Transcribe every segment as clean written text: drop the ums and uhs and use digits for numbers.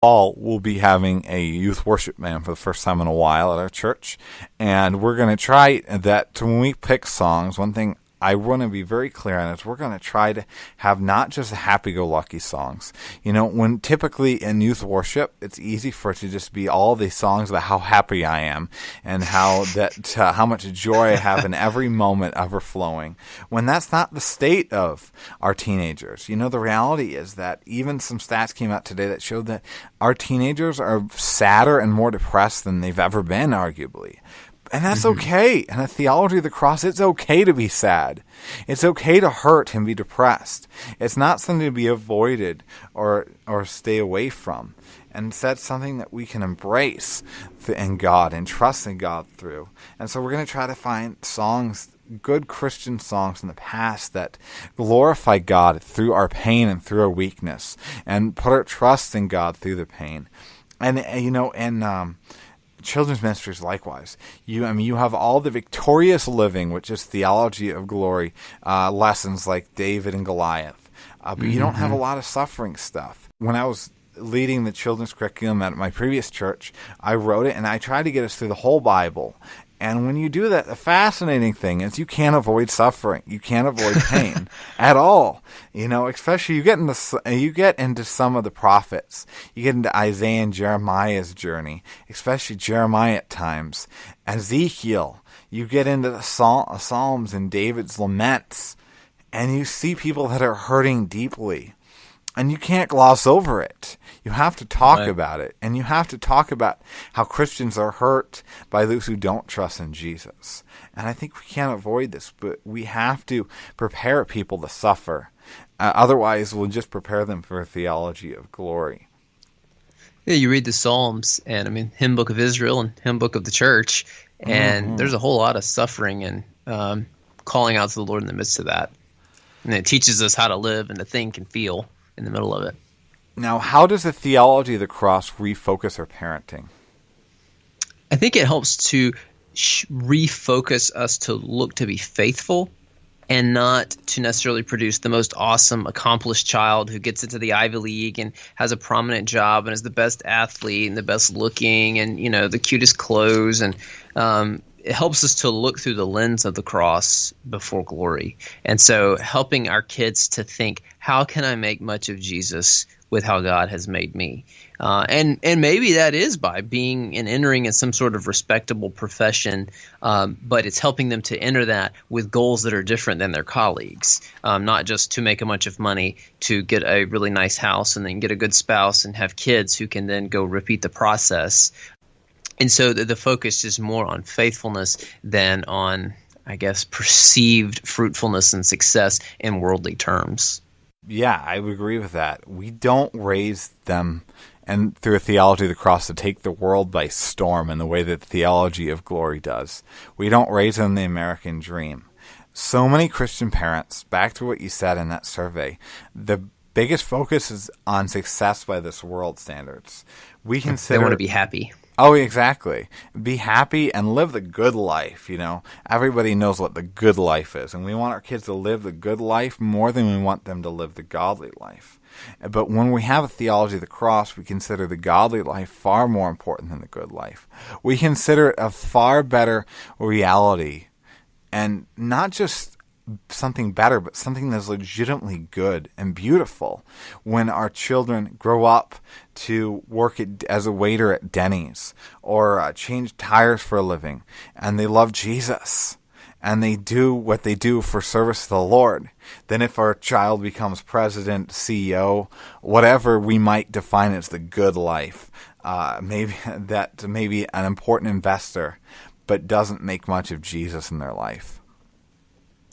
fall, we'll be having a youth worship band for the first time in a while at our church. And we're going to try that when we pick songs, one thing I want to be very clear on is we're going to try to have not just happy-go-lucky songs. You know, when typically in youth worship, it's easy for it to just be all these songs about how happy I am and how much joy I have in every moment overflowing. When that's not the state of our teenagers. You know, the reality is that even some stats came out today that showed that our teenagers are sadder and more depressed than they've ever been, arguably. And that's okay. And the theology of the cross, it's okay to be sad. It's okay to hurt and be depressed. It's not something to be avoided or stay away from. And instead, something that we can embrace in God and trust in God through. And so we're going to try to find songs, good Christian songs in the past that glorify God through our pain and through our weakness, and put our trust in God through the pain. And, you know, children's ministries likewise. You have all the victorious living, which is theology of glory, lessons like David and Goliath. But you don't have a lot of suffering stuff. When I was leading the children's curriculum at my previous church, I wrote it and I tried to get us through the whole Bible. And when you do that, the fascinating thing is you can't avoid suffering. You can't avoid pain at all. You know, especially you get into some of the prophets. You get into Isaiah and Jeremiah's journey, especially Jeremiah at times. Ezekiel. You get into the Psalms and David's laments, and you see people that are hurting deeply. And you can't gloss over it. You have to talk about it. And you have to talk about how Christians are hurt by those who don't trust in Jesus. And I think we can't avoid this, but we have to prepare people to suffer. Otherwise, we'll just prepare them for a theology of glory. Yeah, you read the Psalms, and Hymn Book of Israel and Hymn Book of the Church, and there's a whole lot of suffering and calling out to the Lord in the midst of that. And it teaches us how to live and to think and feel in the middle of it. Now, how does the theology of the cross refocus our parenting? I think it helps to refocus us to look to be faithful and not to necessarily produce the most awesome, accomplished child who gets into the Ivy League and has a prominent job and is the best athlete and the best looking and, you know, the cutest clothes. And it helps us to look through the lens of the cross before glory. And so helping our kids to think, how can I make much of Jesus with how God has made me? And maybe that is by being and entering in some sort of respectable profession, but it's helping them to enter that with goals that are different than their colleagues, not just to make a bunch of money, to get a really nice house and then get a good spouse and have kids who can then go repeat the process. And so the focus is more on faithfulness than on, I guess, perceived fruitfulness and success in worldly terms. Yeah, I would agree with that. We don't raise them and through a theology of the cross to take the world by storm in the way that the theology of glory does. We don't raise them the American dream. So many Christian parents, back to what you said in that survey, the biggest focus is on success by this world standards. They want to be happy. Oh, exactly. Be happy and live the good life, you know. Everybody knows what the good life is, and we want our kids to live the good life more than we want them to live the godly life. But when we have a theology of the cross, we consider the godly life far more important than the good life. We consider it a far better reality, and not just something better, but something that's legitimately good and beautiful when our children grow up to work as a waiter at Denny's or change tires for a living, and they love Jesus and they do what they do for service to the Lord. Then if our child becomes president, CEO, whatever we might define as the good life, maybe an important investor, but doesn't make much of Jesus in their life.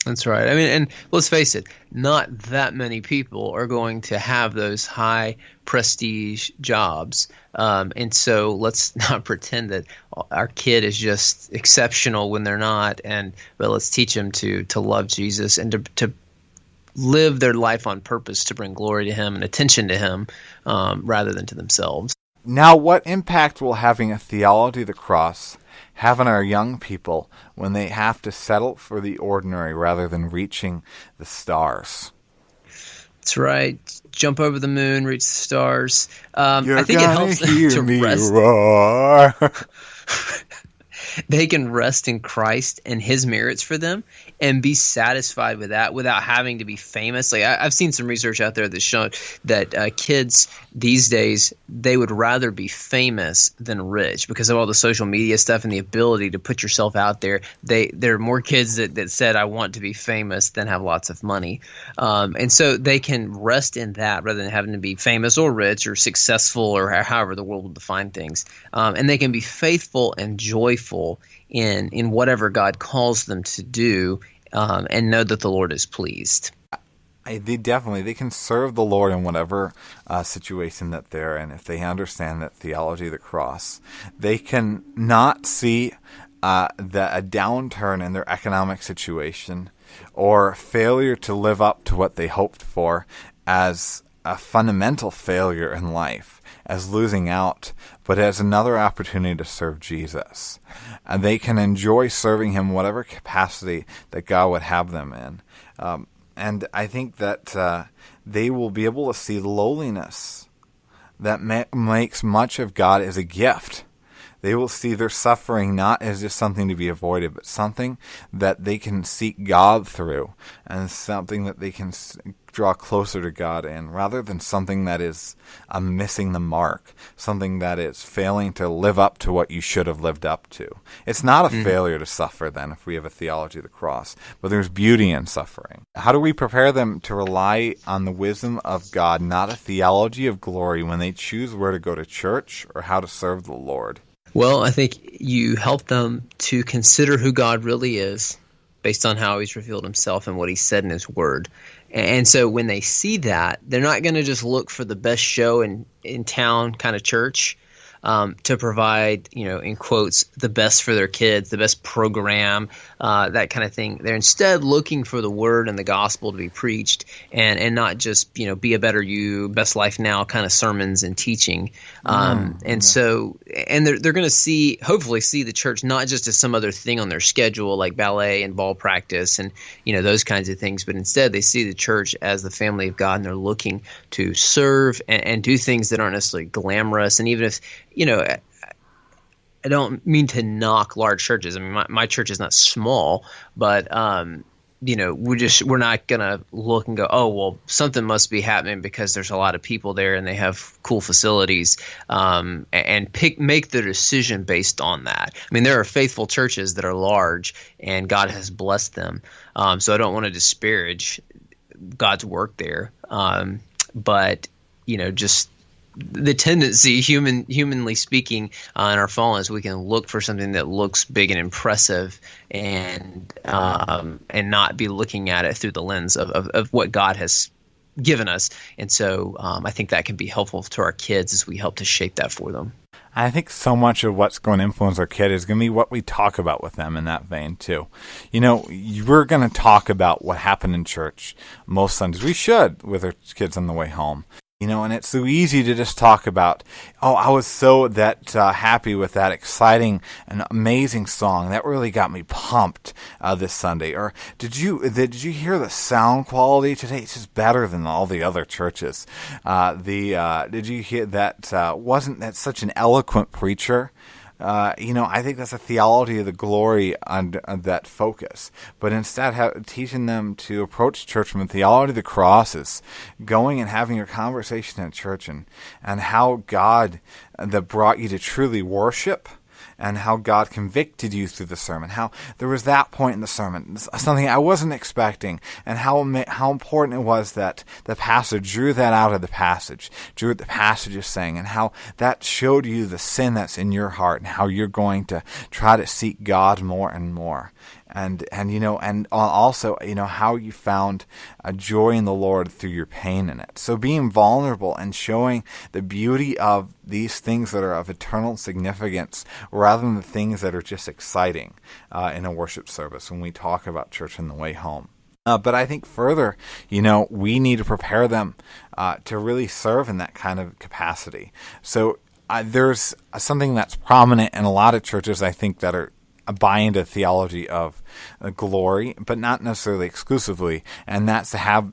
That's right. And let's face it, not that many people are going to have those high prestige jobs. And so let's not pretend that our kid is just exceptional when they're not. But let's teach them to love Jesus and to live their life on purpose to bring glory to Him and attention to Him rather than to themselves. Now, what impact will having a theology of the cross have on our young people when they have to settle for the ordinary rather than reaching the stars? That's right. Jump over the moon, reach the stars. You're I think it helps them to me rest. roar. They can rest in Christ and His merits for them and be satisfied with that without having to be famous. Like I've seen some research out there that's shown that kids these days, they would rather be famous than rich because of all the social media stuff and the ability to put yourself out there. There are more kids that said, I want to be famous than have lots of money. And so they can rest in that rather than having to be famous or rich or successful or however the world will define things. And they can be faithful and joyful in whatever God calls them to do, and know that the Lord is pleased. They can serve the Lord in whatever situation that they're in. If they understand that theology of the cross, they can not see a downturn in their economic situation or failure to live up to what they hoped for as a fundamental failure in life, as losing out, but as another opportunity to serve Jesus. And they can enjoy serving Him whatever capacity that God would have them in. And I think that they will be able to see the lowliness that makes much of God as a gift. They will see their suffering not as just something to be avoided, but something that they can seek God through, and something that they can draw closer to God in, rather than something that is missing the mark, something that is failing to live up to what you should have lived up to. It's not a failure to suffer, then, if we have a theology of the cross, but there's beauty in suffering. How do we prepare them to rely on the wisdom of God, not a theology of glory, when they choose where to go to church or how to serve the Lord? Well, I think you help them to consider who God really is based on how He's revealed Himself and what He said in His Word. And so when they see that, they're not going to just look for the best show in town kind of church to provide, in quotes, the best for their kids, the best program, that kind of thing. They're instead looking for the Word and the gospel to be preached, and not just, be a better you, best life now kind of sermons and teaching. So they're going to hopefully see the church not just as some other thing on their schedule like ballet and ball practice and, those kinds of things, but instead they see the church as the family of God, and they're looking to serve and do things that aren't necessarily glamorous. And even if, I don't mean to knock large churches. I mean, my church is not small, but we're not gonna look and go, oh well, something must be happening because there's a lot of people there and they have cool facilities, and make the decision based on that. I mean, there are faithful churches that are large and God has blessed them, so I don't want to disparage God's work there, but just the tendency, humanly speaking, in our fallen, is we can look for something that looks big and impressive, and not be looking at it through the lens of what God has given us. And so I think that can be helpful to our kids as we help to shape that for them. I think so much of what's going to influence our kid is going to be what we talk about with them in that vein, too. We're going to talk about what happened in church most Sundays. We should, with our kids on the way home. And it's so easy to just talk about, I was so happy with that exciting and amazing song. That really got me pumped this Sunday. Or did you hear the sound quality today? It's just better than all the other churches. Did you hear that? Wasn't that such an eloquent preacher? I think that's a theology of the glory on that focus. But instead, teaching them to approach church from a theology of the cross is going and having your conversation at church and how God that brought you to truly worship, and how God convicted you through the sermon, how there was that point in the sermon, something I wasn't expecting, and how important it was that the pastor drew that out of the passage, drew what the passage is saying, and how that showed you the sin that's in your heart, and how you're going to try to seek God more and more. And also, how you found a joy in the Lord through your pain in it. So being vulnerable and showing the beauty of these things that are of eternal significance rather than the things that are just exciting in a worship service when we talk about church on the way home. But I think further, we need to prepare them to really serve in that kind of capacity. So there's something that's prominent in a lot of churches, I think, that are buy into theology of glory, but not necessarily exclusively, and that's to have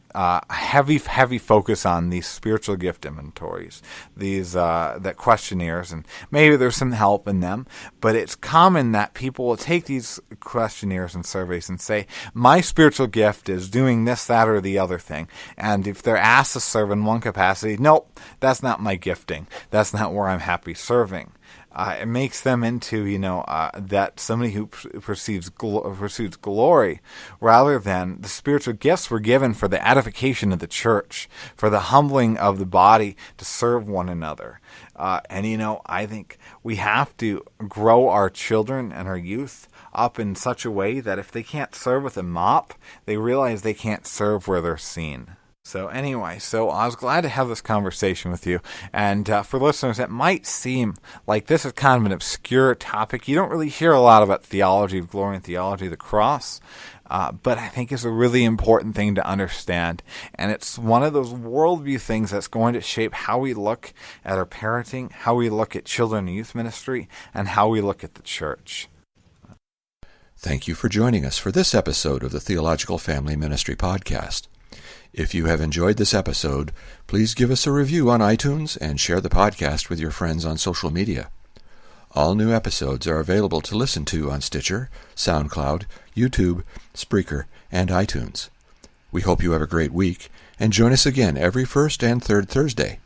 heavy focus on these spiritual gift inventories, these that questionnaires, and maybe there's some help in them, but it's common that people will take these questionnaires and surveys and say, my spiritual gift is doing this, that, or the other thing, and if they're asked to serve in one capacity, nope, that's not my gifting, that's not where I'm happy serving. It makes them into, that somebody who pursues glory, rather than the spiritual gifts were given for the edification of the church, for the humbling of the body to serve one another. I think we have to grow our children and our youth up in such a way that if they can't serve with a mop, they realize they can't serve where they're seen. So anyway, I was glad to have this conversation with you. And for listeners, it might seem like this is kind of an obscure topic. You don't really hear a lot about theology of glory and theology of the cross. But I think it's a really important thing to understand. And it's one of those worldview things that's going to shape how we look at our parenting, how we look at children and youth ministry, and how we look at the church. Thank you for joining us for this episode of the Theological Family Ministry Podcast. If you have enjoyed this episode, please give us a review on iTunes and share the podcast with your friends on social media. All new episodes are available to listen to on Stitcher, SoundCloud, YouTube, Spreaker, and iTunes. We hope you have a great week, and join us again every first and third Thursday.